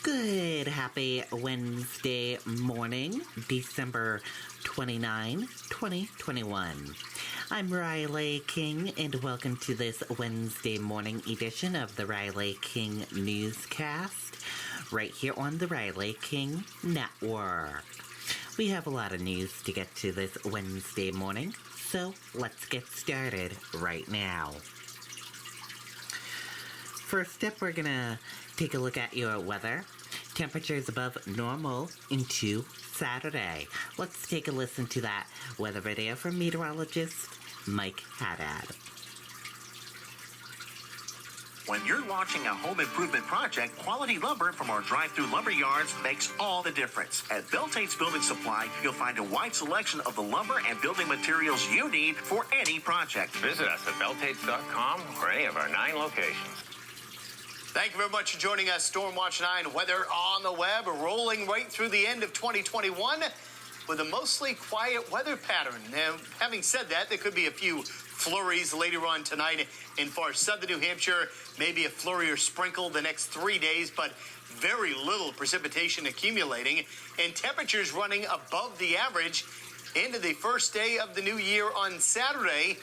Good, happy Wednesday morning, December 29, 2021. I'm Riley King, and welcome to this Wednesday morning edition of the Riley King Newscast, right here on the Riley King Network. We have a lot of news to get to this Wednesday morning, so let's get started right now. First up, we're gonna take a look at your weather. Temperatures above normal into Saturday. Let's take a listen to that weather video from meteorologist Mike Haddad. When you're launching a home improvement project, quality lumber from our drive-through lumber yards makes all the difference. At Bell Tate's Building Supply, you'll find a wide selection of the lumber and building materials you need for any project. Visit us at belltates.com or any of our 9 locations. Thank you very much for joining us. Stormwatch 9 weather on the web, rolling right through the end of 2021 with a mostly quiet weather pattern. Now, having said that, there could be a few flurries later on tonight in far southern New Hampshire, maybe a flurry or sprinkle the next 3 days, but very little precipitation accumulating, and temperatures running above the average into the first day of the new year on Saturday.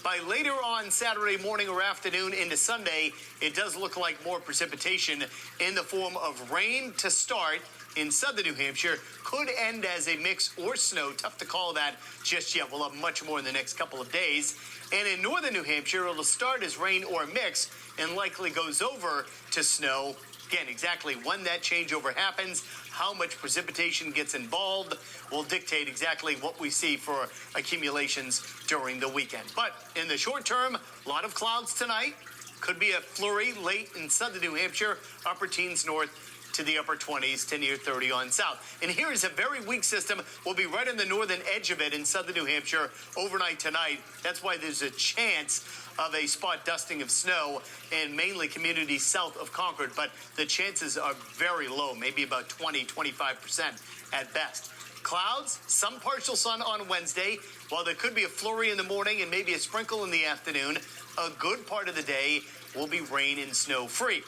By later on Saturday morning or afternoon into Sunday, it does look like more precipitation in the form of rain to start in southern New Hampshire. Could end as a mix or snow. Tough to call that just yet. We'll have much more in the next couple of days. And in northern New Hampshire, it'll start as rain or mix and likely goes over to snow. Again, exactly when that changeover happens, how much precipitation gets involved will dictate exactly what we see for accumulations during the weekend. But in the short term, a lot of clouds tonight. Could be a flurry late in southern New Hampshire, upper teens north to the upper 20s to near 30 on south. And here is a very weak system. We'll be right on the northern edge of it in southern New Hampshire overnight tonight. That's why there's a chance of a spot dusting of snow in mainly communities south of Concord, but the chances are very low, maybe about 20-25% at best. Clouds, some partial sun on Wednesday, while there could be a flurry in the morning and maybe a sprinkle in the afternoon. A good part of the day will be rain and snow free.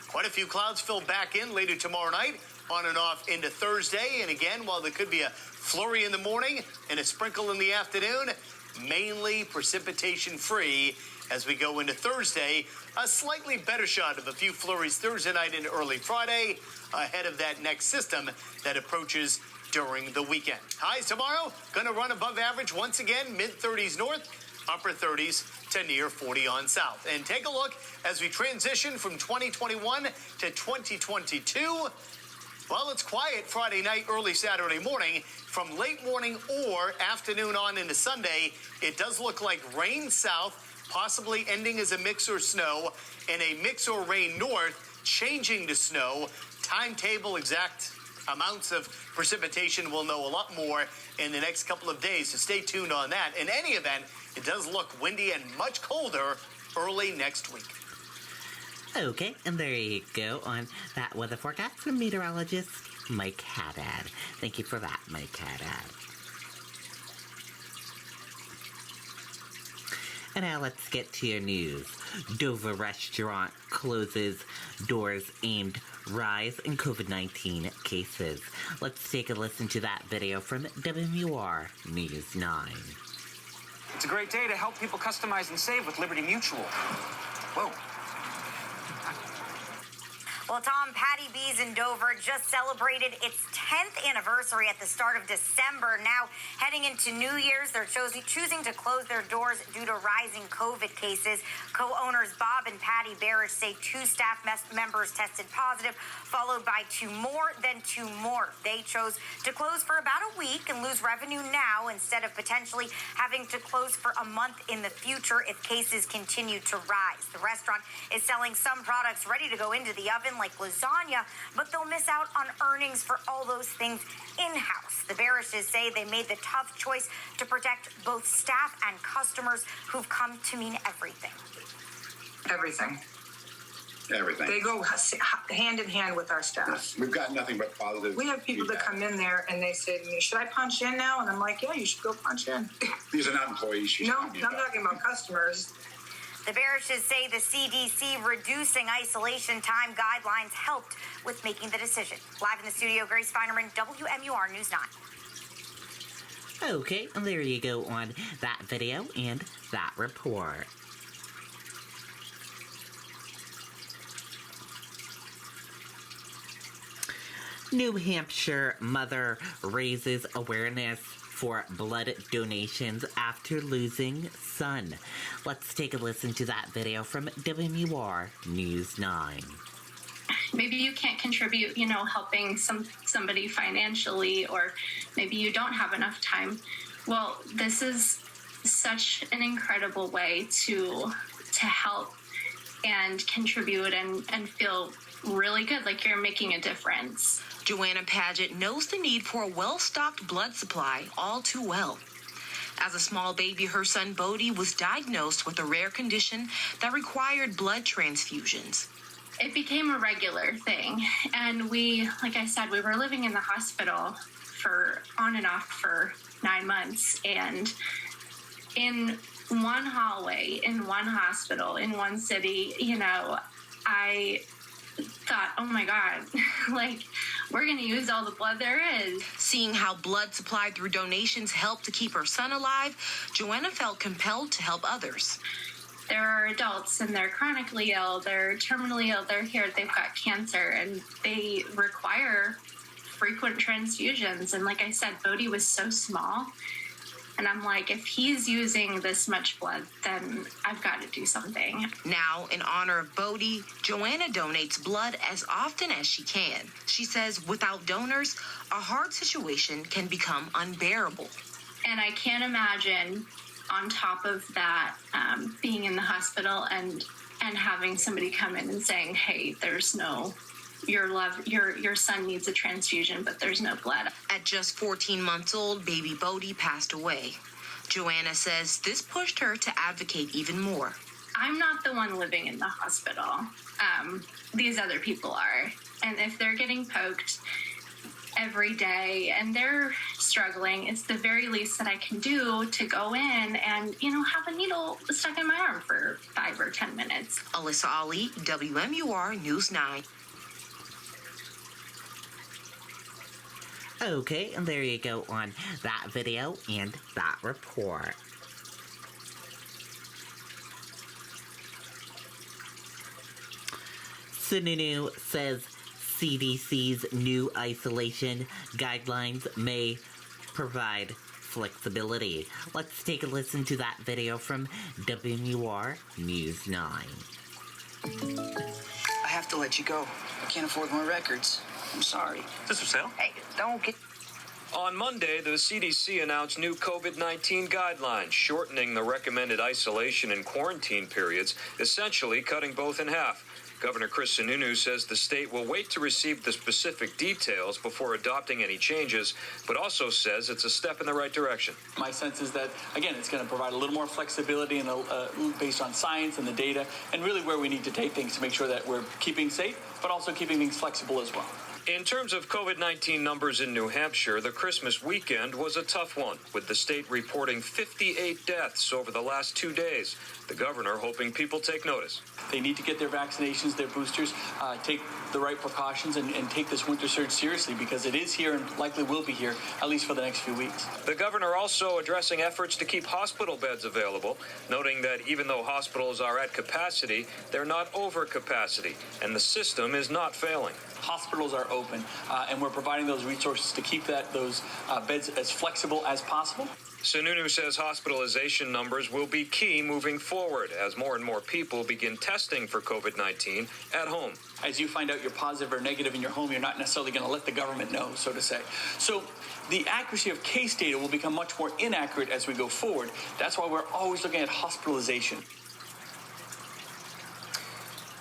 Quite a few clouds fill back in later tomorrow night, on and off into Thursday. And again, while there could be a flurry in the morning and a sprinkle in the afternoon, mainly precipitation free as we go into Thursday. A slightly better shot of a few flurries Thursday night and early Friday ahead of that next system that approaches during the weekend. Highs tomorrow, going to run above average once again, mid-30s north, upper 30s to near 40 on south. And take a look as we transition from 2021 to 2022. Well, it's quiet Friday night, early Saturday morning. From late morning or afternoon on into Sunday, it does look like rain south, possibly ending as a mix or snow, and a mix or rain north, changing to snow. Timetable, exact amounts of precipitation, we'll know a lot more in the next couple of days, so stay tuned on that. In any event, it does look windy and much colder early next week. Okay, and there you go on that weather forecast from meteorologist Mike Haddad. Thank you for that, Mike Haddad. And now let's get to your news. Dover restaurant closes doors aimed rise in COVID-19 cases. Let's take a listen to that video from WMUR News 9. It's a great day to help people customize and save with Liberty Mutual. Whoa. Well, Tom, Patty B's in Dover just celebrated its 10th anniversary at the start of December. Now, heading into New Year's, they're choosing to close their doors due to rising COVID cases. Co-owners Bob and Patty Barish say 2 staff members tested positive, followed by 2 more, then 2 more. They chose to close for about a week and lose revenue now instead of potentially having to close for a month in the future if cases continue to rise. The restaurant is selling some products ready to go into the oven, like lasagna, but they'll miss out on earnings for all those things in-house. The Barishes say they made the tough choice to protect both staff and customers who've come to mean everything. Everything. Everything. They go hand in hand with our staff. Yes, we've got nothing but positive. We have people that come in there and they say to me, should I punch in now? And I'm like, yeah, you should go punch in. These are not employees. No, I'm talking about customers. The Barishes say the CDC reducing isolation time guidelines helped with making the decision. Live in the studio, Grace Feinerman, WMUR News 9. Okay, and there you go on that video and that report. New Hampshire mother raises awareness for blood donations after losing son. Let's take a listen to that video from WMUR News 9. Maybe you can't contribute, helping somebody financially, or maybe you don't have enough time. Well, this is such an incredible way to help and contribute and feel really good, like you're making a difference. Joanna Paget knows the need for a well-stocked blood supply all too well. As a small baby, her son Bodie was diagnosed with a rare condition that required blood transfusions. It became a regular thing, and we, like I said, we were living in the hospital for on and off for 9 months, and in one hallway, in one hospital, in one city, I thought, oh my God, we're going to use all the blood there is. Seeing how blood supplied through donations helped to keep her son alive, Joanna felt compelled to help others. There are adults and they're chronically ill, they're terminally ill, they're here, they've got cancer, and they require frequent transfusions. And like I said, Bodie was so small. And I'm like, if he's using this much blood, then I've got to do something. Now, in honor of Bodie, Joanna donates blood as often as she can. She says without donors, a hard situation can become unbearable. And I can't imagine on top of that, being in the hospital and having somebody come in and saying, hey, there's no... Your son needs a transfusion, but there's no blood. At just 14 months old, baby Bodie passed away. Joanna says this pushed her to advocate even more. I'm not the one living in the hospital. These other people are. And if they're getting poked every day and they're struggling, it's the very least that I can do to go in and, have a needle stuck in my arm for 5 or 10 minutes. Alyssa Ali, WMUR News 9. Okay, and there you go on that video and that report. Sununu says CDC's new isolation guidelines may provide flexibility. Let's take a listen to that video from WMUR News 9. I have to let you go. I can't afford more records. I'm sorry. Is this for sale? Hey, don't get... On Monday, the CDC announced new COVID-19 guidelines, shortening the recommended isolation and quarantine periods, essentially cutting both in half. Governor Chris Sununu says the state will wait to receive the specific details before adopting any changes, but also says it's a step in the right direction. My sense is that, again, it's going to provide a little more flexibility and based on science and the data, and really where we need to take things to make sure that we're keeping safe, but also keeping things flexible as well. In terms of COVID-19 numbers in New Hampshire, the Christmas weekend was a tough one, with the state reporting 58 deaths over the last 2 days. The governor hoping people take notice. They need to get their vaccinations, their boosters, take the right precautions, and take this winter surge seriously, because it is here and likely will be here, at least for the next few weeks. The governor also addressing efforts to keep hospital beds available, noting that even though hospitals are at capacity, they're not over capacity, and the system is not failing. Hospitals are open, and we're providing those resources to keep those beds as flexible as possible. Sununu says hospitalization numbers will be key moving forward as more and more people begin testing for COVID-19 at home. As you find out you're positive or negative in your home, you're not necessarily going to let the government know, so to say. So the accuracy of case data will become much more inaccurate as we go forward. That's why we're always looking at hospitalization.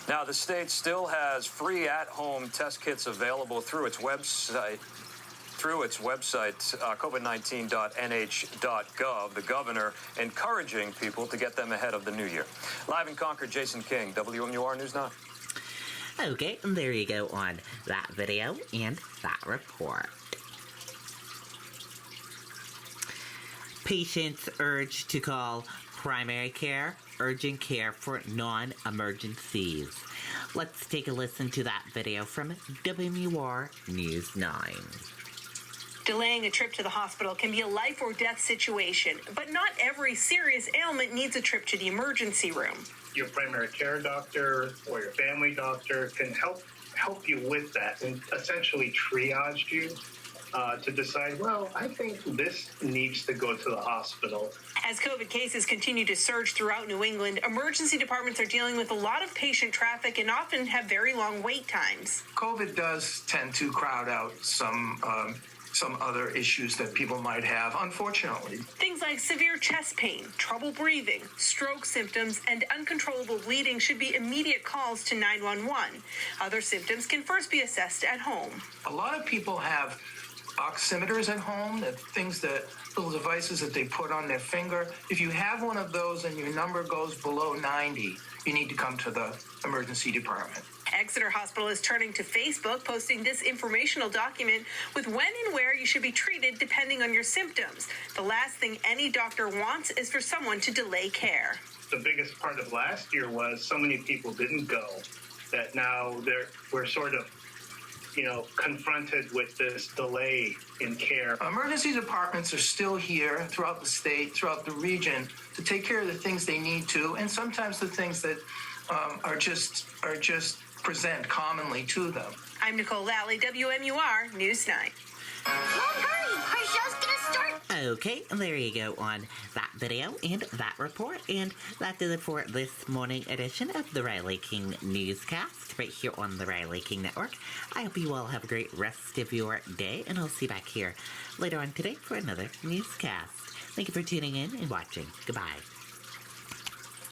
Now, the state still has free at-home test kits available through its website, covid19.nh.gov. The governor encouraging people to get them ahead of the new year. Live in Concord, Jason King, WMUR News 9. Okay, and there you go on that video and that report. Patients urged to call primary care urgent care for non-emergencies. Let's take a listen to that video from WMUR News 9. Delaying a trip to the hospital can be a life or death situation, but not every serious ailment needs a trip to the emergency room. Your primary care doctor or your family doctor can help you with that and essentially triage you to decide, well, I think this needs to go to the hospital. As COVID cases continue to surge throughout New England, emergency departments are dealing with a lot of patient traffic and often have very long wait times. COVID does tend to crowd out some other issues that people might have, unfortunately. Things like severe chest pain, trouble breathing, stroke symptoms, and uncontrollable bleeding should be immediate calls to 911. Other symptoms can first be assessed at home. A lot of people have oximeters at home, little devices that they put on their finger. If you have one of those and your number goes below 90, you need to come to the emergency department. Exeter Hospital is turning to Facebook, posting this informational document with when and where you should be treated depending on your symptoms. The last thing any doctor wants is for someone to delay care. The biggest part of last year was so many people didn't go that now we're sort of confronted with this delay in care. Emergency departments are still here throughout the state, throughout the region, to take care of the things they need to, and sometimes the things that are just present commonly to them. I'm Nicole Lally, WMUR News 9. Mom, hurry! Our show's gonna start! Okay, there you go on that video and that report. And that did it for this morning edition of the Riley King Newscast right here on the Riley King Network. I hope you all have a great rest of your day, and I'll see you back here later on today for another newscast. Thank you for tuning in and watching. Goodbye.